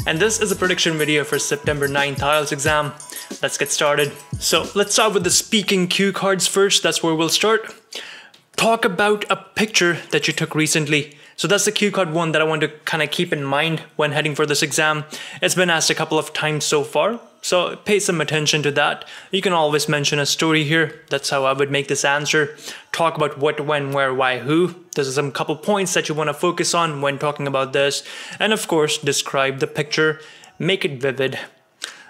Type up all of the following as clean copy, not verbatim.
And this is a prediction video for September 9th IELTS exam. Let's get started. So let's start with the speaking cue cards first. That's where we'll start. Talk about a picture that you took recently. So that's the cue card one that I want to kind of keep in mind when heading for this exam. It's been asked a couple of times so far, so pay some attention to that. You can always mention a story here. That's how I would make this answer. Talk about what, when, where, why, who. There's some couple points that you want to focus on when talking about this. And of course, describe the picture. Make it vivid.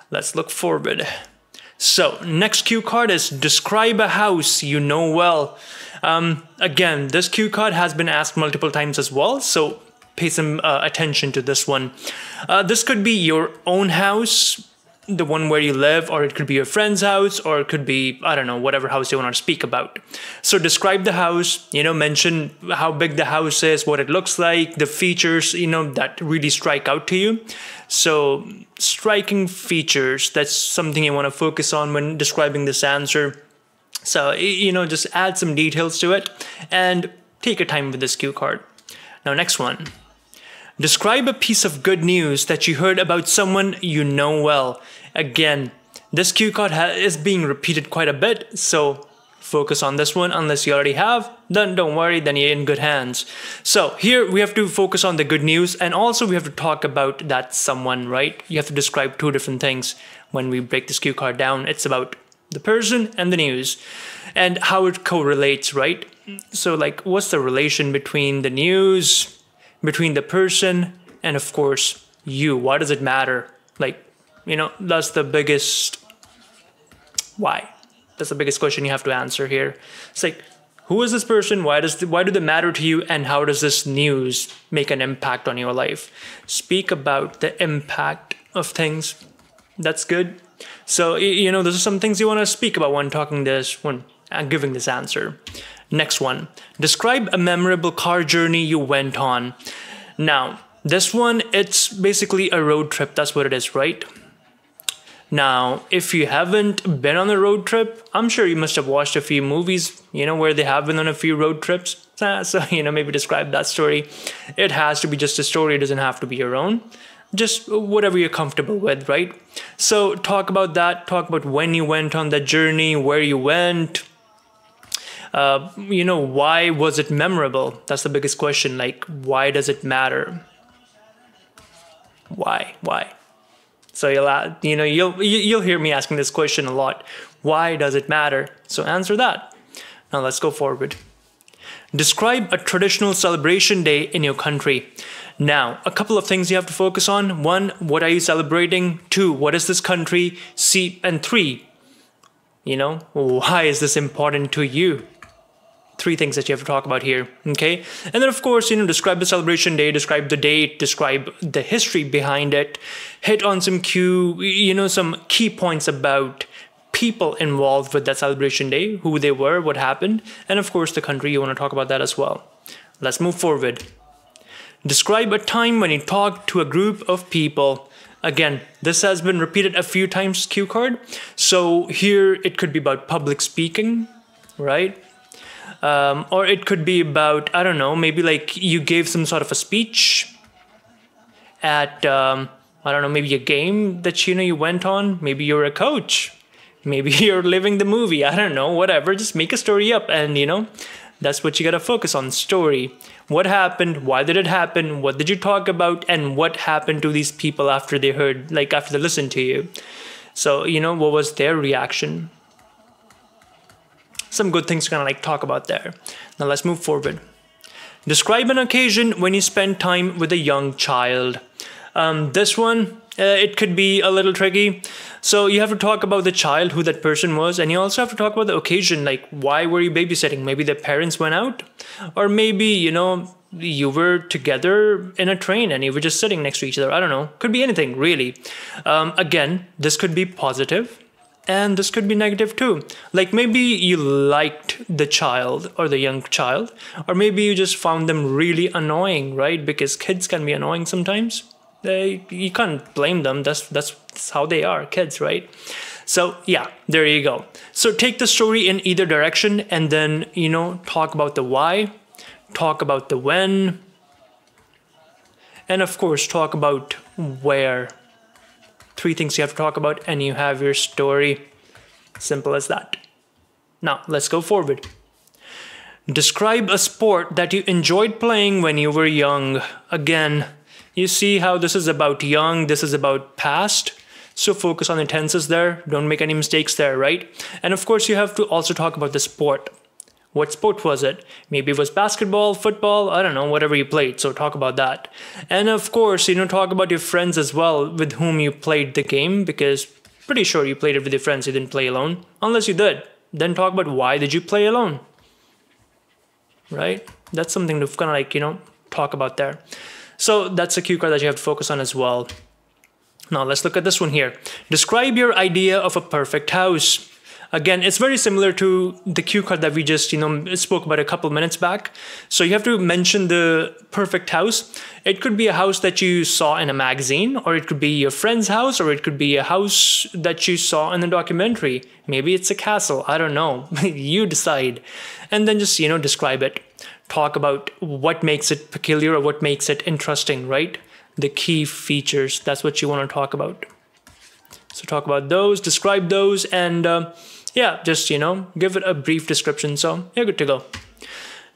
Let's look forward. So next cue card is describe a house you know well. Again, this cue card has been asked multiple times as well, so pay some attention to this one. This could be your own house, the one where you live, or it could be your friend's house, or it could be, I don't know, whatever house you want to speak about. So describe the house, mention how big the house is, what it looks like, the features, that really strike out to you. So striking features, that's something you want to focus on when describing this answer. So, just add some details to it and take your time with this cue card. Now, next one. Describe a piece of good news that you heard about someone you know well. Again, this cue card is being repeated quite a bit, so focus on this one. Unless you already have, then don't worry, then you're in good hands. So here we have to focus on the good news, and also we have to talk about that someone, right? You have to describe two different things when we break this cue card down. It's about the person and the news and how it correlates, right? So like, what's the relation between the news, between the person, and of course you? Why does it matter? Like, that's the biggest why. That's the biggest question you have to answer here. It's like, who is this person? Why do they matter to you? And how does this news make an impact on your life? Speak about the impact of things. That's good. So, those are some things you want to speak about when giving this answer. Next one. Describe a memorable car journey you went on. Now, this one, it's basically a road trip. That's what it is, right? Now, if you haven't been on a road trip, I'm sure you must have watched a few movies, where they have been on a few road trips. So, maybe describe that story. It has to be just a story. It doesn't have to be your own. Just whatever you're comfortable with, right? So talk about that. Talk about when you went on that journey, where you went. Why was it memorable? That's the biggest question. Like, why does it matter? Why? So you'll hear me asking this question a lot. Why does it matter? So answer that. Now let's go forward. Describe a traditional celebration day in your country. Now, a couple of things you have to focus on. 1, what are you celebrating? 2, what is this country? And 3, why is this important to you? 3 things that you have to talk about here, okay? And then, of course, describe the celebration day, describe the date, describe the history behind it, hit on some some key points about people involved with that celebration day, who they were, what happened, and of course, the country. You want to talk about that as well. Let's move forward. Describe a time when you talked to a group of people. Again, this has been repeated a few times, cue card. So here it could be about public speaking, right? Or it could be about, I don't know, maybe like you gave some sort of a speech at, I don't know, maybe a game that you went on. Maybe you're a coach. Maybe you're living the movie. I don't know, whatever. Just make a story up and, that's what you got to focus on, story. What happened? Why did it happen? What did you talk about? And what happened to these people after they listened to you? So, what was their reaction? Some good things to kind of talk about there. Now let's move forward. Describe an occasion when you spend time with a young child. This one, it could be a little tricky. So you have to talk about the child, who that person was, and you also have to talk about the occasion, like why were you babysitting? Maybe the parents went out, or maybe, you were together in a train and you were just sitting next to each other. I don't know. Could be anything, really. Again, this could be positive and this could be negative too. Like maybe you liked the child or the young child, or maybe you just found them really annoying, right? Because kids can be annoying sometimes. You can't blame them. That's how they are, kids, right? So yeah, there you go. So take the story in either direction and then, talk about the why, talk about the when, And of course, talk about where. 3 things you have to talk about, and you have your story. Simple as that. Now, let's go forward. Describe a sport that you enjoyed playing when you were young. Again, you see how this is about young, this is about past. So focus on the tenses there. Don't make any mistakes there, right? And of course, you have to also talk about the sport. What sport was it? Maybe it was basketball, football, I don't know, whatever you played. So talk about that. And of course, talk about your friends as well with whom you played the game, because pretty sure you played it with your friends. You didn't play alone. Unless you did. Then talk about why did you play alone? Right? That's something to kind of talk about there. So that's a cue card that you have to focus on as well. Now let's look at this one here. Describe your idea of a perfect house. Again, it's very similar to the cue card that we just, spoke about a couple minutes back. So you have to mention the perfect house. It could be a house that you saw in a magazine, or it could be your friend's house, or it could be a house that you saw in a documentary. Maybe it's a castle. I don't know. You decide. And then just, describe it. Talk about what makes it peculiar or what makes it interesting, right? The key features. That's what you want to talk about. So talk about those, describe those, and yeah, just, give it a brief description. So you're good to go.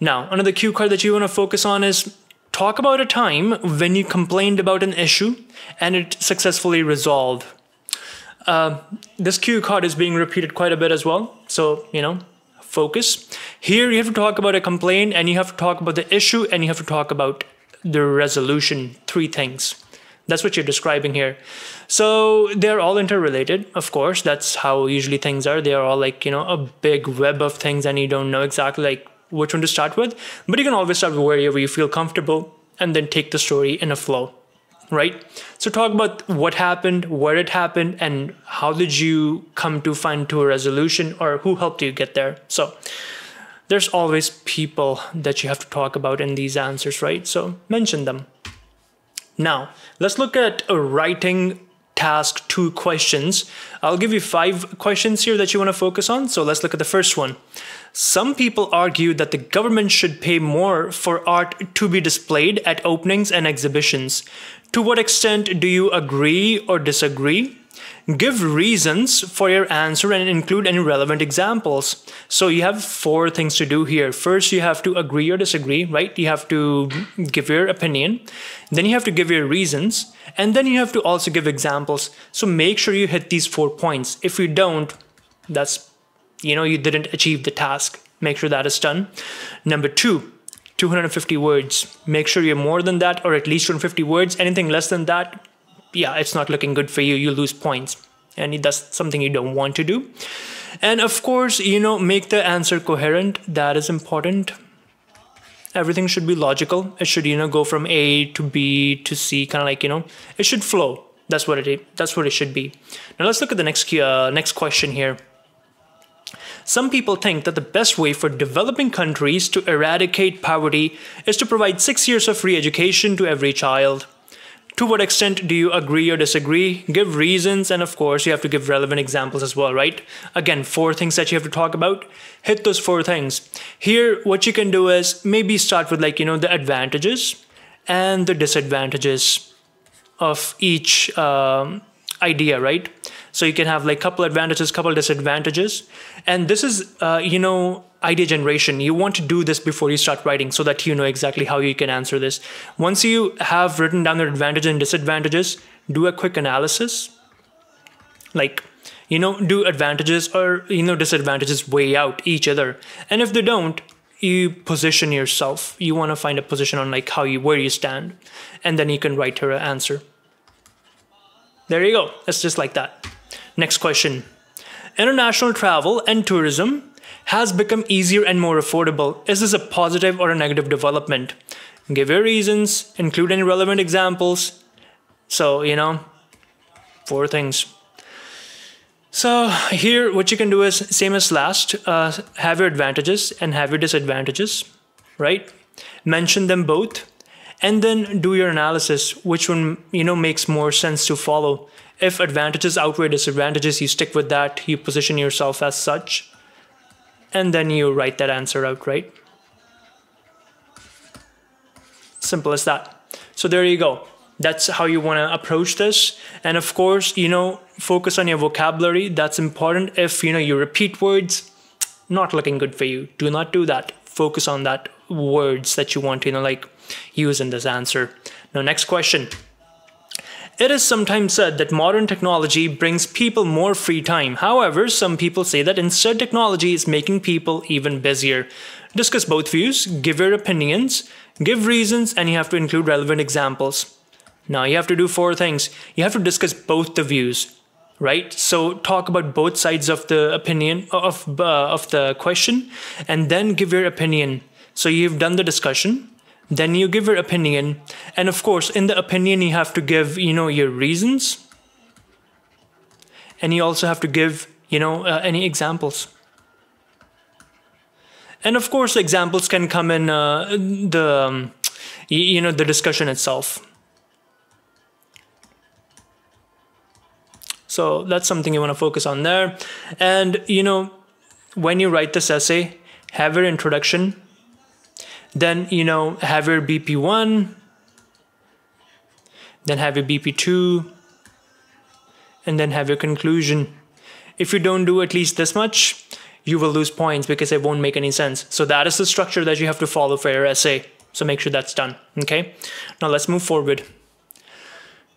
Now, another cue card that you want to focus on is talk about a time when you complained about an issue and it successfully resolved. This cue card is being repeated quite a bit as well. So, focus. Here you have to talk about a complaint, and you have to talk about the issue, and you have to talk about the resolution. 3 things. That's what you're describing here. So they're all interrelated, of course. That's how usually things are. They are all a big web of things, and you don't know exactly which one to start with. But you can always start with wherever you feel comfortable and then take the story in a flow, right? So talk about what happened, where it happened, and how did you come to find a resolution, or who helped you get there. So there's always people that you have to talk about in these answers, right? So mention them. Now, let's look at a writing task 2 questions. I'll give you 5 questions here that you want to focus on. So let's look at the first one. Some people argue that the government should pay more for art to be displayed at openings and exhibitions. To what extent do you agree or disagree? Give reasons for your answer and include any relevant examples. So you have 4 things to do here. First, you have to agree or disagree, right? You have to give your opinion. Then you have to give your reasons. And then you have to also give examples. So make sure you hit these 4 points. If you don't, that's, you didn't achieve the task. Make sure that is done. Number 2, 250 words. Make sure you're more than that, or at least 250 words. Anything less than that, yeah, it's not looking good for you. You lose points, and that's something you don't want to do. And of course, make the answer coherent. That is important. Everything should be logical. It should, go from A to B to C, kind of it should flow. That's what it should be. Now let's look at the next question here. Some people think that the best way for developing countries to eradicate poverty is to provide 6 years of free education to every child. To what extent do you agree or disagree? Give reasons, and of course, you have to give relevant examples as well, right? Again, 4 things that you have to talk about. Hit those 4 things. Here, what you can do is maybe start with the advantages and the disadvantages of each idea, right? So you can have couple advantages, couple disadvantages. And this is, idea generation. You want to do this before you start writing so that you know exactly how you can answer this. Once you have written down the advantages and disadvantages, do a quick analysis. Do advantages or, disadvantages weigh out each other. And if they don't, you position yourself. You want to find a position on where you stand. And then you can write her an answer. There you go. It's just like that. Next question. International travel and tourism has become easier and more affordable. Is this a positive or a negative development? Give your reasons, include any relevant examples. So, 4 things. So here, what you can do is same as last, have your advantages and have your disadvantages, right? Mention them both, and then do your analysis, which one, makes more sense to follow. If advantages outweigh disadvantages, you stick with that, you position yourself as such. And then you write that answer out, right? Simple as that. So there you go. That's how you want to approach this. And of course, focus on your vocabulary. That's important. If, you repeat words, not looking good for you. Do not do that. Focus on that words that you want to, use in this answer. Now, next question. It is sometimes said that modern technology brings people more free time. However, some people say that instead technology is making people even busier. Discuss both views, give your opinions, give reasons, and you have to include relevant examples. Now you have to do 4 things. You have to discuss both the views, right? So talk about both sides of the opinion of the question, and then give your opinion. So you've done the discussion, then you give your opinion, and of course in the opinion you have to give your reasons, and you also have to give any examples. And of course the examples can come in the discussion itself. So that's something you want to focus on there. And when you write this essay, have your introduction, then have your BP1, then have your BP2, and then have your conclusion. If you don't do at least this much, you will lose points because it won't make any sense. So that is the structure that you have to follow for your essay. So make sure that's done. Okay. Now let's move forward.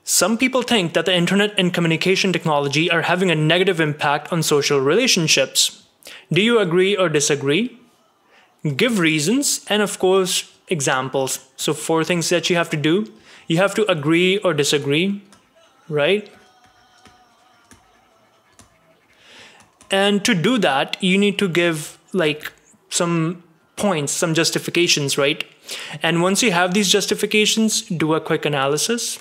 Some people think that the internet and communication technology are having a negative impact on social relationships. Do you agree or disagree? Give reasons and of course examples. So 4 things that you have to do. You have to agree or disagree, right? And to do that, you need to give some points, some justifications, right? And once you have these justifications, do a quick analysis.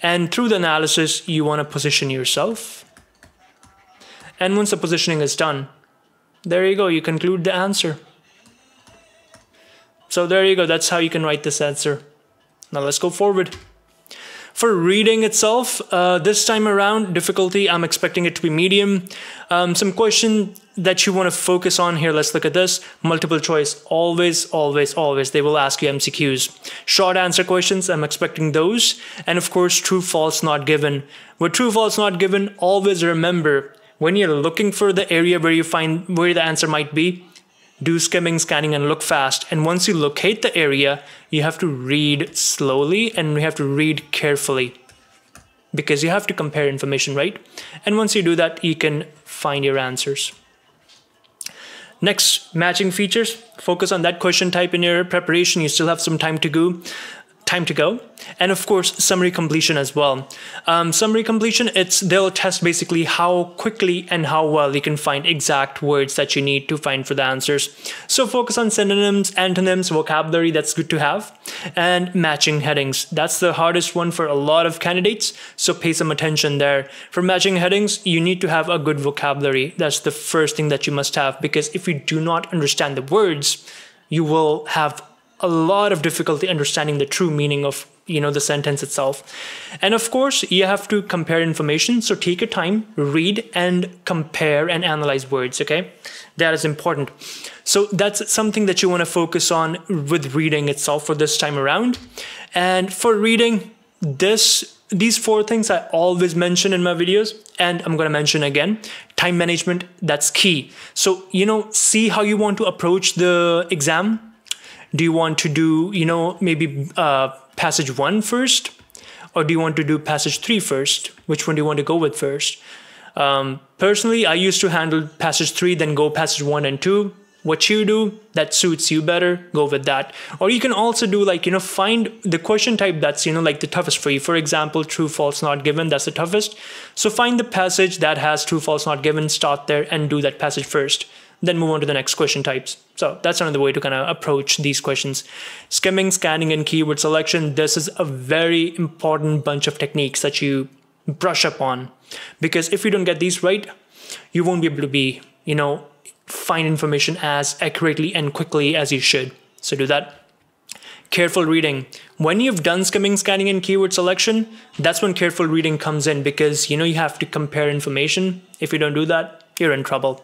And through the analysis, you want to position yourself. And once the positioning is done, there you go, you conclude the answer. So there you go, that's how you can write this answer. Now let's go forward. For reading itself, this time around, difficulty, I'm expecting it to be medium. Some question that you want to focus on here, let's look at this. Multiple choice, always, always, always. They will ask you MCQs. Short answer questions, I'm expecting those. And of course, true, false, not given. With true, false, not given, always remember, when you're looking for the area where you find where the answer might be, do skimming, scanning, and look fast. And once you locate the area, you have to read slowly and you have to read carefully because you have to compare information, right? And once you do that, you can find your answers. Next, matching features. Focus on that question type in your preparation. You still have some time to go. And of course, summary completion as well. Summary completion, they'll test basically how quickly and how well you can find exact words that you need to find for the answers. So focus on synonyms, antonyms, vocabulary, that's good to have, and matching headings. That's the hardest one for a lot of candidates, so pay some attention there. For matching headings, you need to have a good vocabulary. That's the first thing that you must have, because if you do not understand the words, you will have a lot of difficulty understanding the true meaning of the sentence itself. And of course, you have to compare information. So take your time, read and compare and analyze words, okay? That is important. So that's something that you want to focus on with reading itself for this time around. And for reading, these 4 things I always mention in my videos, and I'm going to mention again. Time management, that's key. So, see how you want to approach the exam. Do you want to do, maybe passage 1 first? Or do you want to do passage 3 first? Which one do you want to go with first? Personally, I used to handle passage 3, then go passage 1 and 2. What you do, that suits you better, go with that. Or you can also do find the question type that's, the toughest for you. For example, true, false, not given, that's the toughest. So find the passage that has true, false, not given, start there and do that passage first. Then move on to the next question types. So that's another way to kind of approach these questions. Skimming, scanning, and keyword selection. This is a very important bunch of techniques that you brush up on. Because if you don't get these right, you won't be able to find information as accurately and quickly as you should. So do that. Careful reading. When you've done skimming, scanning, and keyword selection, that's when careful reading comes in, because you have to compare information. If you don't do that, you're in trouble.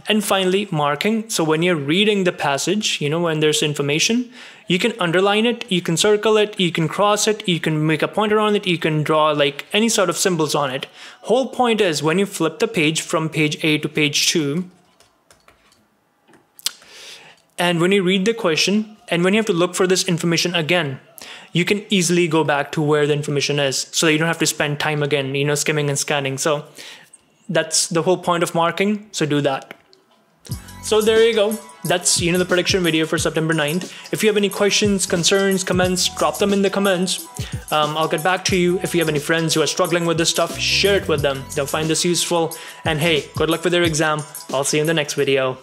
And finally, marking. So when you're reading the passage, when there's information, you can underline it, you can circle it, you can cross it, you can make a pointer on it, you can draw like any sort of symbols on it. Whole point is when you flip the page from page A to page 2, and when you read the question, and when you have to look for this information again, you can easily go back to where the information is, so that you don't have to spend time again, skimming and scanning. So that's the whole point of marking, so do that. So there you go. That's, the prediction video for September 9th. If you have any questions, concerns, comments, drop them in the comments. I'll get back to you. If you have any friends who are struggling with this stuff, share it with them. They'll find this useful. And hey, good luck with their exam. I'll see you in the next video.